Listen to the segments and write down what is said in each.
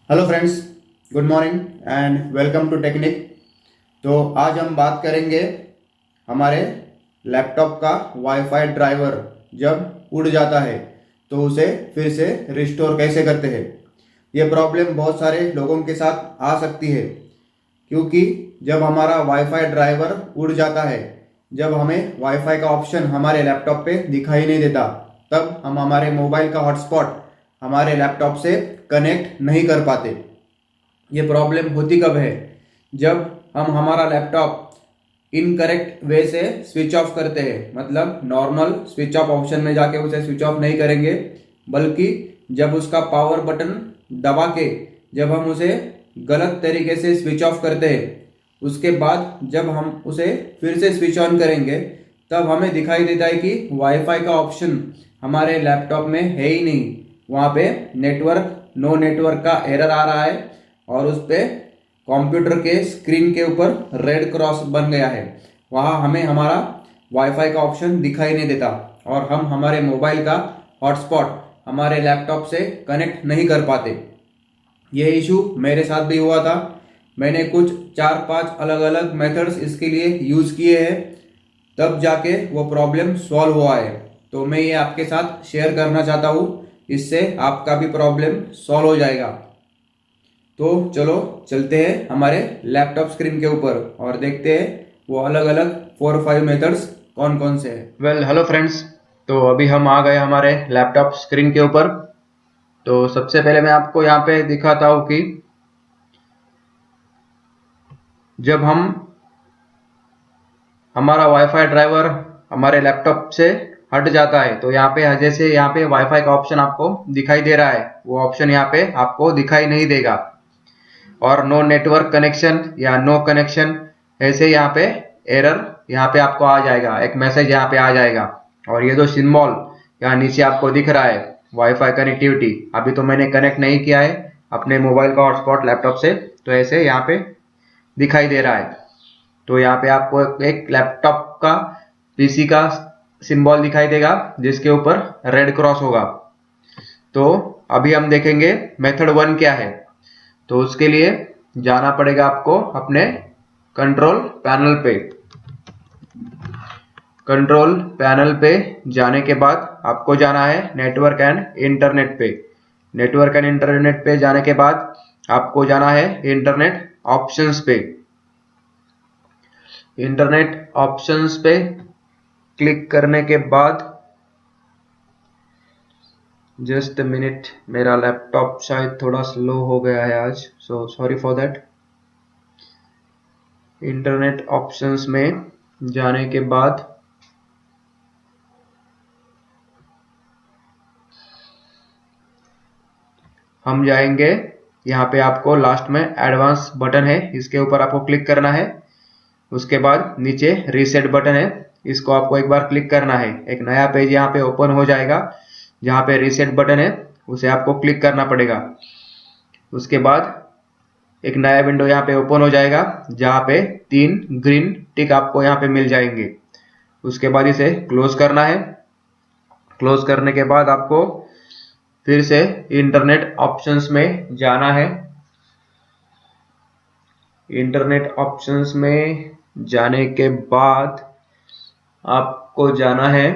Hello friends, good morning and welcome to technique. तो आज हम बात करेंगे हमारे लैपटॉप का वाईफाई ड्राइवर जब उड़ जाता है तो उसे फिर से रिस्टोर कैसे करते हैं। ये प्रॉब्लम बहुत सारे लोगों के साथ आ सकती है क्योंकि जब हमारा वाईफाई ड्राइवर उड़ जाता है, जब हमें वाईफाई का ऑप्शन हमारे लैपटॉप पे दिखाई नहीं देता, तब हम हमारे मोबाइल का हॉटस्पॉट हमारे लैपटॉप से कनेक्ट नहीं कर पाते। ये प्रॉब्लम होती कब है? जब हम हमारा लैपटॉप इनकरेक्ट वे से स्विच ऑफ करते हैं, मतलब नॉर्मल स्विच ऑफ ऑप्शन में जाके उसे स्विच ऑफ नहीं करेंगे, बल्कि जब उसका पावर बटन दबा के जब हम उसे गलत तरीके से स्विच ऑफ करते हैं, उसके बाद जब हम उसे फिर से स्विच ऑन करेंगे, तब हमें दिखाई देता है कि वाईफाई का ऑप्शन हमारे लैपटॉप में है ही नहीं। वहाँ पे नो नेटवर्क का एरर आ रहा है और उस पर कंप्यूटर के स्क्रीन के ऊपर रेड क्रॉस बन गया है। वहाँ हमें हमारा वाईफाई का ऑप्शन दिखाई नहीं देता और हम हमारे मोबाइल का हॉटस्पॉट हमारे लैपटॉप से कनेक्ट नहीं कर पाते। ये इशू मेरे साथ भी हुआ था। मैंने कुछ 4-5 अलग अलग मेथड्स इसके लिए यूज़ किए हैं, तब जाके वो प्रॉब्लम सॉल्व हुआ है। तो मैं ये आपके साथ शेयर करना चाहता हूँ, इससे आपका भी प्रॉब्लम सॉल्व हो जाएगा। तो चलो चलते हैं हमारे लैपटॉप स्क्रीन के ऊपर और देखते हैं वो अलग अलग 4-5 मेथड्स कौन कौन से हैं। वेल हेलो फ्रेंड्स, तो अभी हम आ गए हमारे लैपटॉप स्क्रीन के ऊपर। तो सबसे पहले मैं आपको यहाँ पे दिखाता हूँ कि जब हम हमारा वाईफाई ड्राइवर हमारे लैपटॉप से हट जाता है तो यहाँ पे जैसे यहाँ पे वाईफाई का ऑप्शन आपको दिखाई दे रहा है, वो ऑप्शन यहाँ पे आपको दिखाई नहीं देगा और नो नेटवर्क कनेक्शन या नो कनेक्शन ऐसे यहाँ पे एरर यहाँ पे आपको आ जाएगा, एक मैसेज यहाँ पे आ जाएगा। और ये जो सिंबल यहाँ नीचे आपको दिख रहा है वाईफाई कनेक्टिविटी, अभी तो मैंने कनेक्ट नहीं किया है अपने मोबाइल का हॉटस्पॉट लैपटॉप से, तो ऐसे यहाँ पे दिखाई दे रहा है। तो यहाँ पे आपको एक लैपटॉप का पीसी का सिंबल दिखाई देगा जिसके ऊपर रेड क्रॉस होगा। तो अभी हम देखेंगे मेथड 1 क्या है। तो उसके लिए जाना पड़ेगा आपको अपने कंट्रोल पैनल पे। कंट्रोल पैनल पे जाने के बाद आपको जाना है नेटवर्क एंड इंटरनेट पे। नेटवर्क एंड इंटरनेट पे जाने के बाद आपको जाना है इंटरनेट ऑप्शंस पे। इंटरनेट ऑप्शंस पे क्लिक करने के बाद जस्ट मिनट, मेरा लैपटॉप शायद थोड़ा स्लो हो गया है आज, so sorry for that. Internet options में जाने के बाद हम जाएंगे, यहाँ पे आपको लास्ट में एडवांस बटन है, इसके ऊपर आपको क्लिक करना है। उसके बाद नीचे रीसेट बटन है, इसको आपको एक बार क्लिक करना है। एक नया पेज यहाँ पे ओपन हो जाएगा, जहाँ पे रीसेट बटन है उसे आपको क्लिक करना पड़ेगा। उसके बाद एक नया विंडो यहाँ पे ओपन हो जाएगा, जहाँ पे 3 ग्रीन टिक आपको यहाँ पे मिल जाएंगे। उसके बाद इसे क्लोज करना है। क्लोज करने के बाद आपको फिर से इंटरनेट ऑप्शंस में जाना है। इंटरनेट ऑप्शंस में जाने के बाद आपको जाना है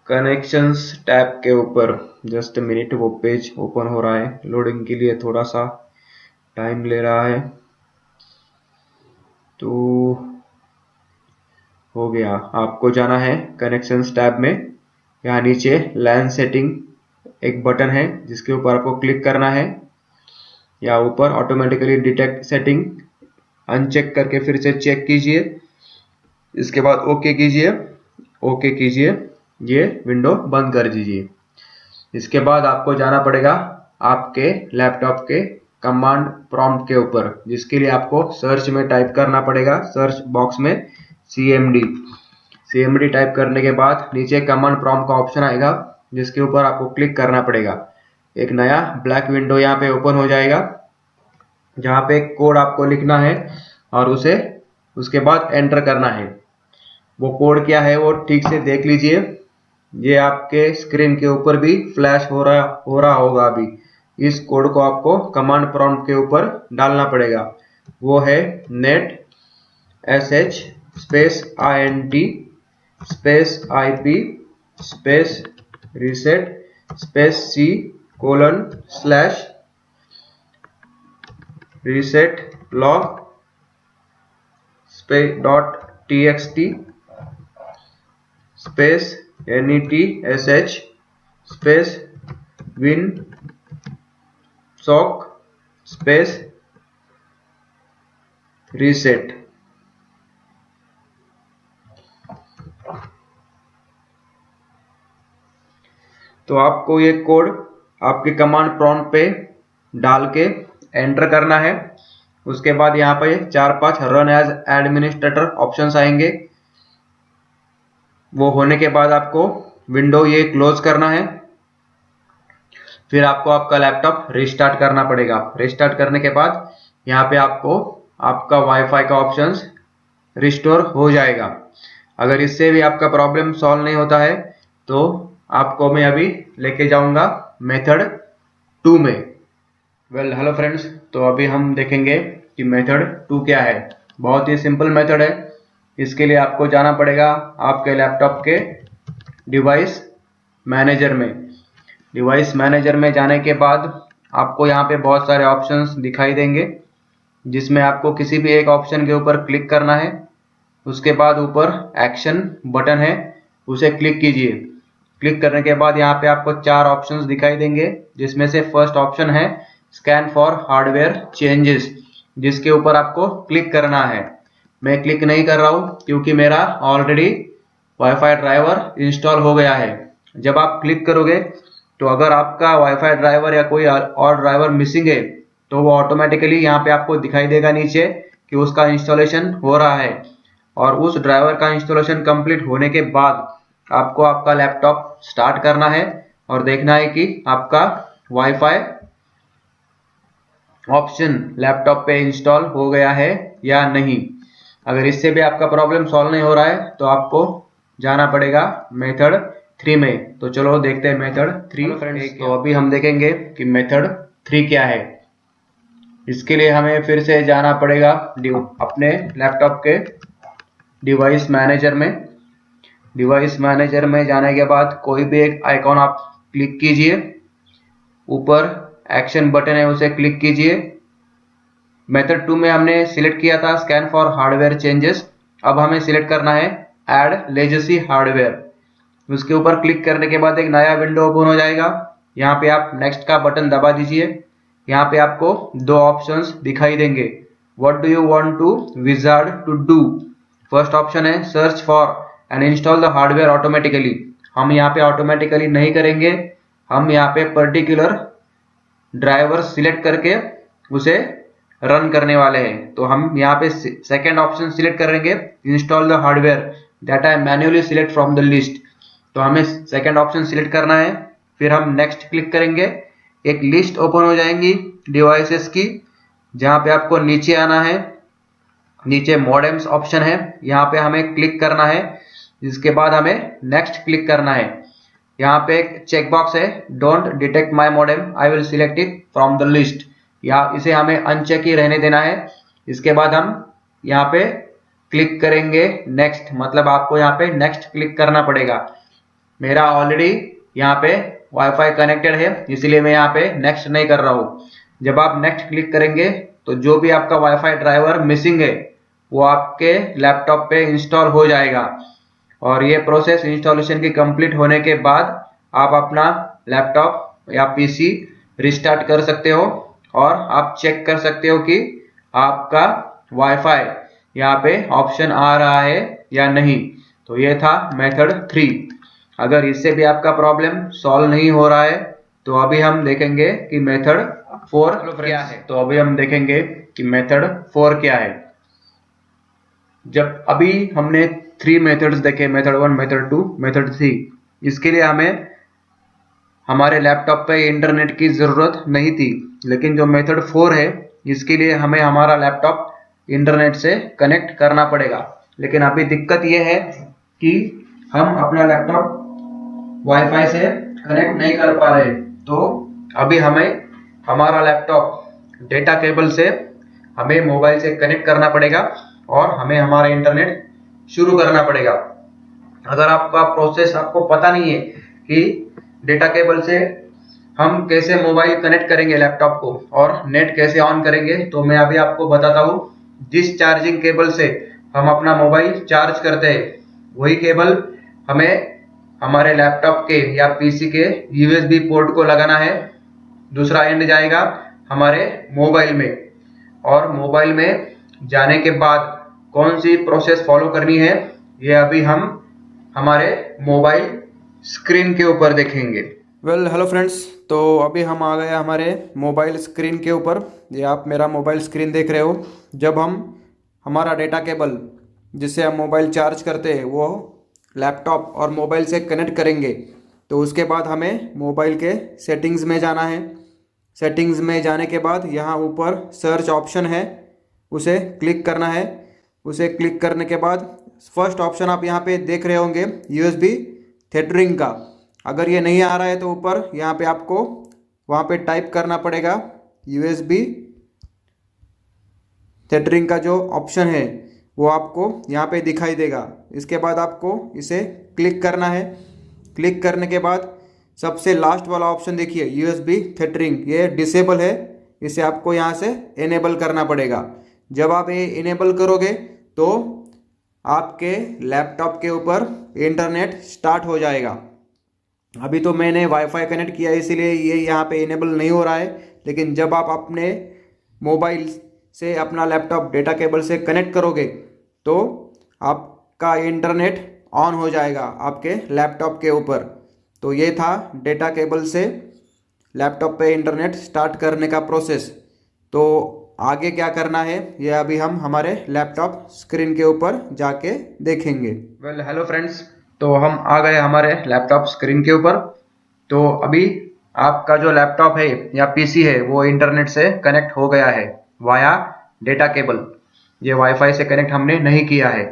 कनेक्शंस टैब के ऊपर। जस्ट मिनट, वो पेज ओपन हो रहा है, लोडिंग के लिए थोड़ा सा टाइम ले रहा है। तो हो गया, आपको जाना है कनेक्शंस टैब में। यहाँ नीचे लैन सेटिंग एक बटन है जिसके ऊपर आपको क्लिक करना है, या ऊपर ऑटोमेटिकली डिटेक्ट सेटिंग अनचेक करके फिर से चेक कीजिए। इसके बाद ओके कीजिए। ओके कीजिए, ये विंडो बंद कर दीजिए। इसके बाद आपको जाना पड़ेगा आपके लैपटॉप के कमांड प्रॉम्प्ट के ऊपर, जिसके लिए आपको सर्च में टाइप करना पड़ेगा, सर्च बॉक्स में CMD टाइप करने के बाद नीचे कमांड प्रॉम्प्ट का ऑप्शन आएगा जिसके ऊपर आपको क्लिक करना पड़ेगा। एक नया ब्लैक विंडो यहाँ पे ओपन हो जाएगा, जहाँ पे कोड आपको लिखना है और उसे उसके बाद एंटर करना है। वो कोड क्या है वो ठीक से देख लीजिए, ये आपके स्क्रीन के ऊपर भी फ्लैश हो रहा होगा अभी। इस कोड को आपको कमांड प्रॉम्प्ट के ऊपर डालना पड़ेगा। वो है net sh space int space ip space reset space c :/ reset log space .txt space netsh space win sock space reset। तो आपको ये कोड आपके कमांड प्रॉम्प्ट पे डाल के एंटर करना है। उसके बाद यहाँ पे 4-5 रन एज एडमिनिस्ट्रेटर ऑप्शंस आएंगे। वो होने के बाद आपको विंडो ये क्लोज करना है। फिर आपको आपका लैपटॉप रिस्टार्ट करना पड़ेगा। रिस्टार्ट करने के बाद यहाँ पे आपको आपका वाईफाई का ऑप्शंस रिस्टोर हो जाएगा। अगर इससे भी आपका प्रॉब्लम सॉल्व नहीं होता है तो आपको मैं अभी लेके जाऊंगा मेथड 2 में। हेलो फ्रेंड्स, तो अभी हम देखेंगे कि मेथड 2 क्या है। बहुत ही सिंपल मेथड है। इसके लिए आपको जाना पड़ेगा आपके लैपटॉप के डिवाइस मैनेजर में। डिवाइस मैनेजर में जाने के बाद आपको यहाँ पे बहुत सारे ऑप्शंस दिखाई देंगे, जिसमें आपको किसी भी एक ऑप्शन के ऊपर क्लिक करना है। उसके बाद ऊपर एक्शन बटन है, उसे क्लिक कीजिए। क्लिक करने के बाद यहाँ पे आपको 4 ऑप्शंस दिखाई देंगे, जिसमें से फर्स्ट ऑप्शन है स्कैन फॉर हार्डवेयर चेंजेस, जिसके ऊपर आपको क्लिक करना है। मैं क्लिक नहीं कर रहा हूँ क्योंकि मेरा ऑलरेडी वाईफाई ड्राइवर इंस्टॉल हो गया है। जब आप क्लिक करोगे तो अगर आपका वाईफाई ड्राइवर या कोई और ड्राइवर मिसिंग है तो वो ऑटोमेटिकली यहाँ पे आपको दिखाई देगा नीचे कि उसका इंस्टॉलेशन हो रहा है। और उस ड्राइवर का इंस्टॉलेशन कंप्लीट होने के बाद आपको आपका लैपटॉप स्टार्ट करना है और देखना है कि आपका वाईफाई ऑप्शन लैपटॉप पे इंस्टॉल हो गया है या नहीं। अगर इससे भी आपका प्रॉब्लम सॉल्व नहीं हो रहा है तो आपको जाना पड़ेगा मेथड 3 में। तो चलो देखते हैं मेथड 3। फ्रेंड्स, तो अभी हम देखेंगे कि मेथड 3 क्या है। इसके लिए हमें फिर से जाना पड़ेगा अपने लैपटॉप के डिवाइस मैनेजर में। डिवाइस मैनेजर में जाने के बाद कोई भी एक आइकॉन आप क्लिक कीजिए। ऊपर एक्शन बटन है, उसे क्लिक कीजिए। मेथड 2 में हमने सिलेक्ट किया था स्कैन फॉर हार्डवेयर चेंजेस। अब हमें सिलेक्ट करना है ऐड लेजेसी हार्डवेयर। उसके ऊपर क्लिक करने के बाद एक नया विंडो ओपन हो जाएगा। यहाँ पे आप नेक्स्ट का बटन दबा दीजिए। यहाँ पे आपको 2 ऑप्शंस दिखाई देंगे। What do you want to wizard to do. First option है search for and install the hardware automatically. हम यहाँ पे ऑटोमेटिकली नहीं करेंगे, हम यहाँ पे पर्टिकुलर ड्राइवर सिलेक्ट करके उसे रन करने वाले हैं। तो हम यहाँ पे सेकेंड ऑप्शन सिलेक्ट करेंगे install the hardware that I manually select from the list. तो हमें सेकेंड ऑप्शन सिलेक्ट करना है। फिर हम नेक्स्ट क्लिक करेंगे। एक लिस्ट ओपन हो जाएंगी डिवाइसेस की, जहाँ पे आपको नीचे आना है। नीचे मॉडेम्स ऑप्शन है, यहाँ पे हमें क्लिक करना है। इसके बाद हमें नेक्स्ट क्लिक करना है। यहाँ पे एक चेकबॉक्स है don't detect my modem, I will select it from the list, या इसे हमें अनचेक ही रहने देना है। इसके बाद हम यहाँ पे क्लिक करेंगे नेक्स्ट, मतलब आपको यहाँ पे नेक्स्ट क्लिक करना पड़ेगा। मेरा ऑलरेडी यहाँ पे वाईफाई कनेक्टेड है, इसलिए मैं यहाँ पे नेक्स्ट नहीं कर रहा हूँ। जब आप नेक्स्ट क्लिक करेंगे तो जो भी आपका वाईफाई ड्राइवर मिसिंग है वो आपके लैपटॉप पे इंस्टॉल हो जाएगा। और ये प्रोसेस इंस्टॉलेशन की कंप्लीट होने के बाद आप अपना लैपटॉप या पीसी रिस्टार्ट कर सकते हो और आप चेक कर सकते हो कि आपका वाईफाई यहाँ पे ऑप्शन आ रहा है या नहीं। तो ये था मेथड 3। अगर इससे भी आपका प्रॉब्लम सॉल्व नहीं हो रहा है तो अभी हम देखेंगे कि मेथड 4 क्या है। तो अभी हम देखेंगे कि मेथड 4 क्या है। जब अभी हमने 3 मेथड्स देखे, मेथड 1, मेथड 2, मेथड 3। इसके लिए हमें हमारे लैपटॉप पे इंटरनेट की ज़रूरत नहीं थी, लेकिन जो मेथड 4 है इसके लिए हमें हमारा लैपटॉप इंटरनेट से कनेक्ट करना पड़ेगा। लेकिन अभी दिक्कत यह है कि हम अपना लैपटॉप वाईफाई से कनेक्ट नहीं कर पा रहे, तो अभी हमें हमारा लैपटॉप डेटा केबल से हमें मोबाइल से कनेक्ट करना पड़ेगा और हमें हमारा इंटरनेट शुरू करना पड़ेगा। अगर आपका प्रोसेस आपको पता नहीं है कि डेटा केबल से हम कैसे मोबाइल कनेक्ट करेंगे लैपटॉप को और नेट कैसे ऑन करेंगे, तो मैं अभी आपको बताता हूँ। जिस चार्जिंग केबल से हम अपना मोबाइल चार्ज करते हैं, वही केबल हमें हमारे लैपटॉप के या पीसी के यूएसबी पोर्ट को लगाना है। दूसरा एंड जाएगा हमारे मोबाइल में, और मोबाइल में जाने के बाद कौन सी प्रोसेस फॉलो करनी है, ये अभी हम हमारे मोबाइल स्क्रीन के ऊपर देखेंगे। हेलो फ्रेंड्स, तो अभी हम आ गए हमारे मोबाइल स्क्रीन के ऊपर। ये आप मेरा मोबाइल स्क्रीन देख रहे हो। जब हम हमारा डेटा केबल जिससे हम मोबाइल चार्ज करते हैं वो लैपटॉप और मोबाइल से कनेक्ट करेंगे, तो उसके बाद हमें मोबाइल के सेटिंग्स में जाना है। सेटिंग्स में जाने के बाद यहाँ ऊपर सर्च ऑप्शन है, उसे क्लिक करना है। उसे क्लिक करने के बाद फर्स्ट ऑप्शन आप यहाँ पे देख रहे होंगे USB थेटरिंग का। अगर ये नहीं आ रहा है तो ऊपर यहाँ पे आपको वहाँ पे टाइप करना पड़ेगा USB थेटरिंग का जो ऑप्शन है वो आपको यहाँ पे दिखाई देगा। इसके बाद आपको इसे क्लिक करना है। क्लिक करने के बाद सबसे लास्ट वाला ऑप्शन देखिए USB थेटरिंग, ये डिसेबल है, इसे आपको यहाँ से इनेबल करना पड़ेगा। जब आप ये इनेबल करोगे तो आपके लैपटॉप के ऊपर इंटरनेट स्टार्ट हो जाएगा। अभी तो मैंने वाईफाई कनेक्ट किया इसीलिए ये यहाँ पे इनेबल नहीं हो रहा है, लेकिन जब आप अपने मोबाइल से अपना लैपटॉप डेटा केबल से कनेक्ट करोगे तो आपका इंटरनेट ऑन हो जाएगा आपके लैपटॉप के ऊपर। तो ये था डेटा केबल से लैपटॉप पे इंटरनेट स्टार्ट करने का प्रोसेस। तो आगे क्या करना है ये अभी हम हमारे लैपटॉप स्क्रीन के ऊपर जाके देखेंगे। हेलो फ्रेंड्स, तो हम आ गए हमारे लैपटॉप स्क्रीन के ऊपर। तो अभी आपका जो लैपटॉप है या पीसी है वो इंटरनेट से कनेक्ट हो गया है वाया डेटा केबल। ये वाईफाई से कनेक्ट हमने नहीं किया है।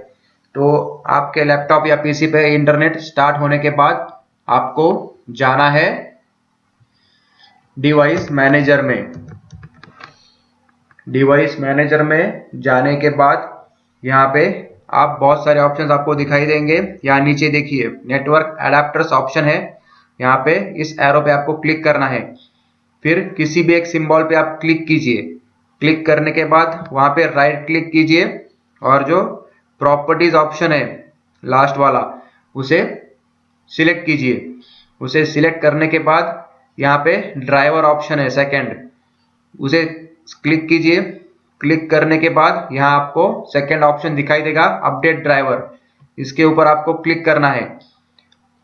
तो आपके लैपटॉप या पीसी पे इंटरनेट स्टार्ट होने के बाद आपको जाना है डिवाइस मैनेजर में। डिवाइस मैनेजर में जाने के बाद यहाँ पे आप बहुत सारे ऑप्शंस आपको दिखाई देंगे। यहाँ नीचे देखिए नेटवर्क अडेप्टर्स ऑप्शन है, यहाँ पे इस एरो पे आपको क्लिक करना है। फिर किसी भी एक सिंबल पे आप क्लिक कीजिए। क्लिक करने के बाद वहाँ पे राइट क्लिक कीजिए और जो प्रॉपर्टीज ऑप्शन है लास्ट वाला उसे सिलेक्ट कीजिए। उसे सिलेक्ट करने के बाद यहाँ पे ड्राइवर ऑप्शन है सेकंड, उसे क्लिक कीजिए। क्लिक करने के बाद यहाँ आपको सेकंड ऑप्शन दिखाई देगा अपडेट ड्राइवर, इसके ऊपर आपको क्लिक करना है।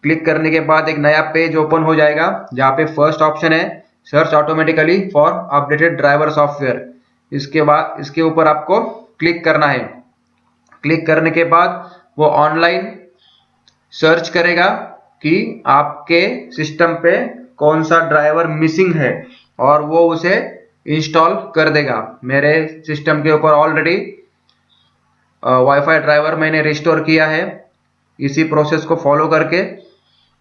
क्लिक करने के बाद एक नया पेज ओपन हो जाएगा जहाँ पे फर्स्ट ऑप्शन है search automatically for updated driver software. इसके बाद इसके ऊपर आपको क्लिक करना है। क्लिक करने के बाद वो ऑनलाइन सर्च करेगा कि आपके सिस्टम पे कौन सा ड्राइवर मिसिंग है और वो उसे इंस्टॉल कर देगा। मेरे सिस्टम के ऊपर ऑलरेडी वाईफाई ड्राइवर मैंने रिस्टोर किया है इसी प्रोसेस को फॉलो करके।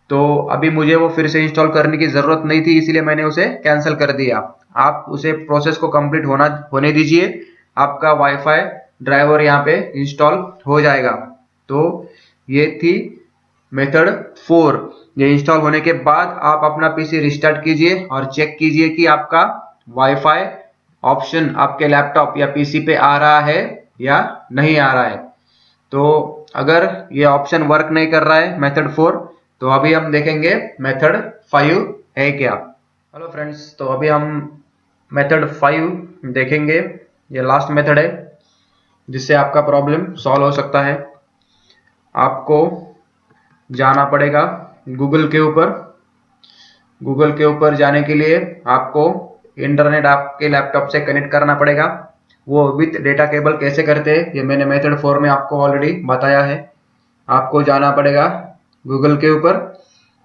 तो अभी मुझे वो फिर से इंस्टॉल करने की ज़रूरत नहीं थी, इसीलिए मैंने उसे कैंसिल कर दिया। आप उसे प्रोसेस को कंप्लीट होने दीजिए, आपका वाईफाई ड्राइवर यहाँ पे इंस्टॉल हो जाएगा। तो ये थी मेथड 4। ये इंस्टॉल होने के बाद आप अपना पीसी रिस्टार्ट कीजिए और चेक कीजिए कि आपका वाईफाई ऑप्शन आपके लैपटॉप या पीसी पे आ रहा है या नहीं आ रहा है। तो अगर ये ऑप्शन वर्क नहीं कर रहा है मेथड 4, तो अभी हम देखेंगे मेथड 5 है क्या। हेलो फ्रेंड्स, तो अभी हम मेथड 5 देखेंगे। ये लास्ट मेथड है जिससे आपका प्रॉब्लम सॉल्व हो सकता है। आपको जाना पड़ेगा गूगल के ऊपर। गूगल के ऊपर जाने के लिए आपको इंटरनेट आपके लैपटॉप से कनेक्ट करना पड़ेगा। वो विथ डेटा केबल कैसे करते हैं ये मैंने मेथड 4 में आपको ऑलरेडी बताया है। आपको जाना पड़ेगा गूगल के ऊपर।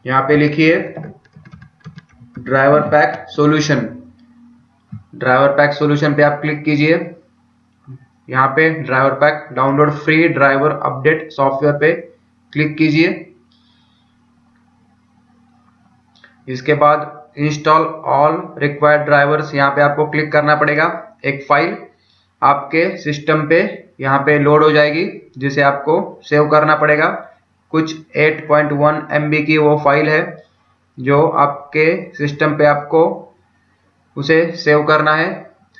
यहाँ पे लिखिए driver pack solution. Driver pack solution पे आप क्लिक कीजिए। यहाँ पे driver pack download free driver update software पे क्लिक कीजिए। इसके बाद इंस्टॉल ऑल रिक्वायर्ड ड्राइवर्स, यहाँ पे आपको क्लिक करना पड़ेगा। एक फाइल आपके सिस्टम पे यहाँ पे लोड हो जाएगी जिसे आपको सेव करना पड़ेगा। कुछ 8.1 MB की वो फाइल है जो आपके सिस्टम पे आपको उसे सेव करना है।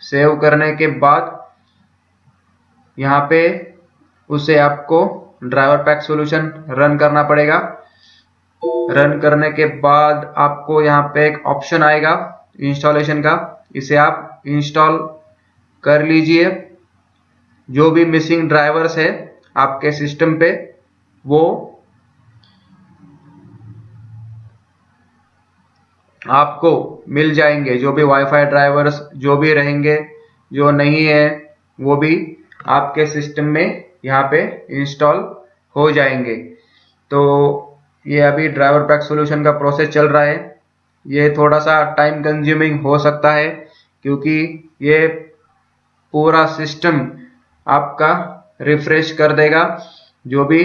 सेव करने के बाद यहाँ पे उसे आपको ड्राइवर पैक सॉल्यूशन रन करना पड़ेगा। रन करने के बाद आपको यहाँ पे एक ऑप्शन आएगा इंस्टॉलेशन का, इसे आप इंस्टॉल कर लीजिए। जो भी मिसिंग ड्राइवर्स है आपके सिस्टम पे वो आपको मिल जाएंगे। जो भी वाईफाई ड्राइवर्स जो भी रहेंगे, जो नहीं है वो भी आपके सिस्टम में यहाँ पे इंस्टॉल हो जाएंगे। तो ये अभी ड्राइवर पैक सॉल्यूशन का प्रोसेस चल रहा है। ये थोड़ा सा टाइम कंज्यूमिंग हो सकता है क्योंकि ये पूरा सिस्टम आपका रिफ्रेश कर देगा। जो भी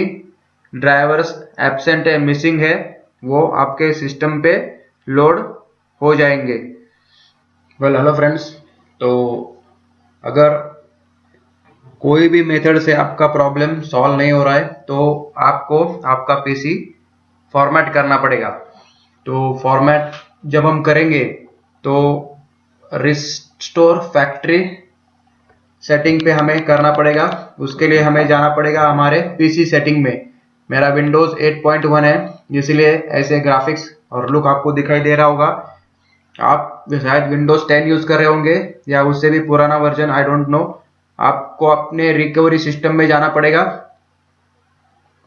ड्राइवर्स एब्सेंट है, मिसिंग है, वो आपके सिस्टम पे लोड हो जाएंगे। वेल हेलो फ्रेंड्स, तो अगर कोई भी मेथड से आपका प्रॉब्लम सॉल्व नहीं हो रहा है तो आपको आपका पीसी फॉर्मेट करना पड़ेगा। तो फॉर्मेट जब हम करेंगे तो रिस्टोर फैक्ट्री सेटिंग पे हमें करना पड़ेगा। उसके लिए हमें जाना पड़ेगा हमारे पीसी सेटिंग में। मेरा विंडोज 8.1 है इसलिए ऐसे ग्राफिक्स और लुक आपको दिखाई दे रहा होगा। आप शायद विंडोज 10 यूज कर रहे होंगे या उससे भी पुराना वर्जन, आई डोंट नो। आपको अपने रिकवरी सिस्टम में जाना पड़ेगा।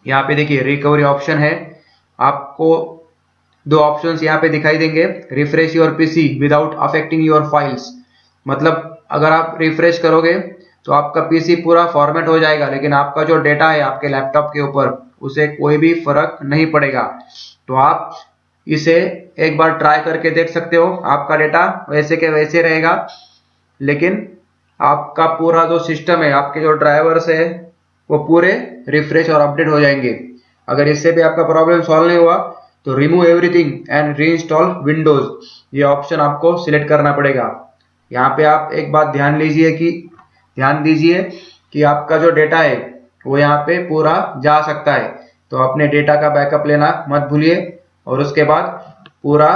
यहाँ पे देखिए रिकवरी ऑप्शन है। आपको दो ऑप्शंस यहाँ पे दिखाई देंगे, refresh your PC without affecting your files. मतलब अगर आप रिफ्रेश करोगे तो आपका पीसी पूरा फॉर्मेट हो जाएगा, लेकिन आपका जो डेटा है आपके लैपटॉप के ऊपर उसे कोई भी फर्क नहीं पड़ेगा। तो आप इसे एक बार ट्राई करके देख सकते हो। आपका डेटा वैसे के वैसे रहेगा, लेकिन आपका पूरा जो सिस्टम है, आपके जो ड्राइवर्स है वो पूरे रिफ्रेश और अपडेट हो जाएंगे। अगर इससे भी आपका प्रॉब्लम सॉल्व नहीं हुआ तो remove everything and reinstall Windows, ये ऑप्शन आपको सिलेक्ट करना पड़ेगा। यहाँ पे आप एक बात ध्यान दीजिए कि आपका जो डेटा है वो यहाँ पे पूरा जा सकता है। तो अपने डेटा का बैकअप लेना मत भूलिए। और उसके बाद पूरा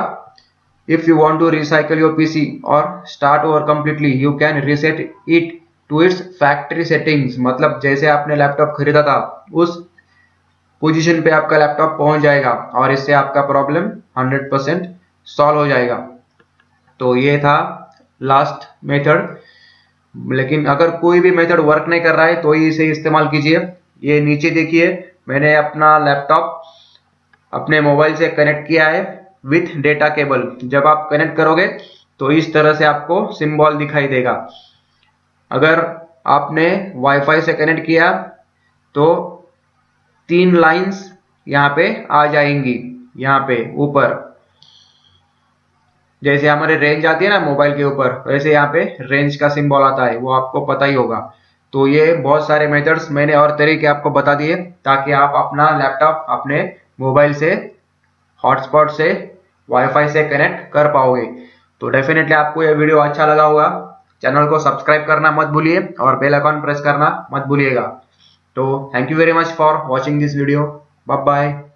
if you want to recycle your PC और start over completely you can reset it to its factory settings. मतलब जैसे आपने लैपटॉप खरीदा था उस पोजीशन पे आपका लैपटॉप पहुंच जाएगा और इससे आपका प्रॉब्लम 100% सॉल्व हो जाएगा। तो ये था लास्ट मेथड। लेकिन अगर कोई भी मेथड वर्क नहीं कर रहा है तो ही इसे इस्तेमाल कीजिए। ये नीचे देखिए मैंने अपना लैपटॉप अपने मोबाइल से कनेक्ट किया है विथ डेटा केबल। जब आप कनेक्ट करोगे तो इस तरह से आपको सिंबल दिखाई देगा। अगर आपने वाईफाई से कनेक्ट किया तो 3 लाइंस यहाँ पे आ जाएंगी। यहाँ पे ऊपर जैसे हमारे रेंज आती है ना मोबाइल के ऊपर, वैसे यहाँ पे रेंज का सिंबल आता है, वो आपको पता ही होगा। तो ये बहुत सारे मेथड्स मैंने और तरीके आपको बता दिए ताकि आप अपना लैपटॉप अपने मोबाइल से हॉटस्पॉट से वाईफाई से कनेक्ट कर पाओगे। तो डेफिनेटली आपको ये वीडियो अच्छा लगा होगा। चैनल को सब्सक्राइब करना मत भूलिए और बेल आइकन प्रेस करना मत भूलिएगा। तो thank you very much for watching this video. Bye bye.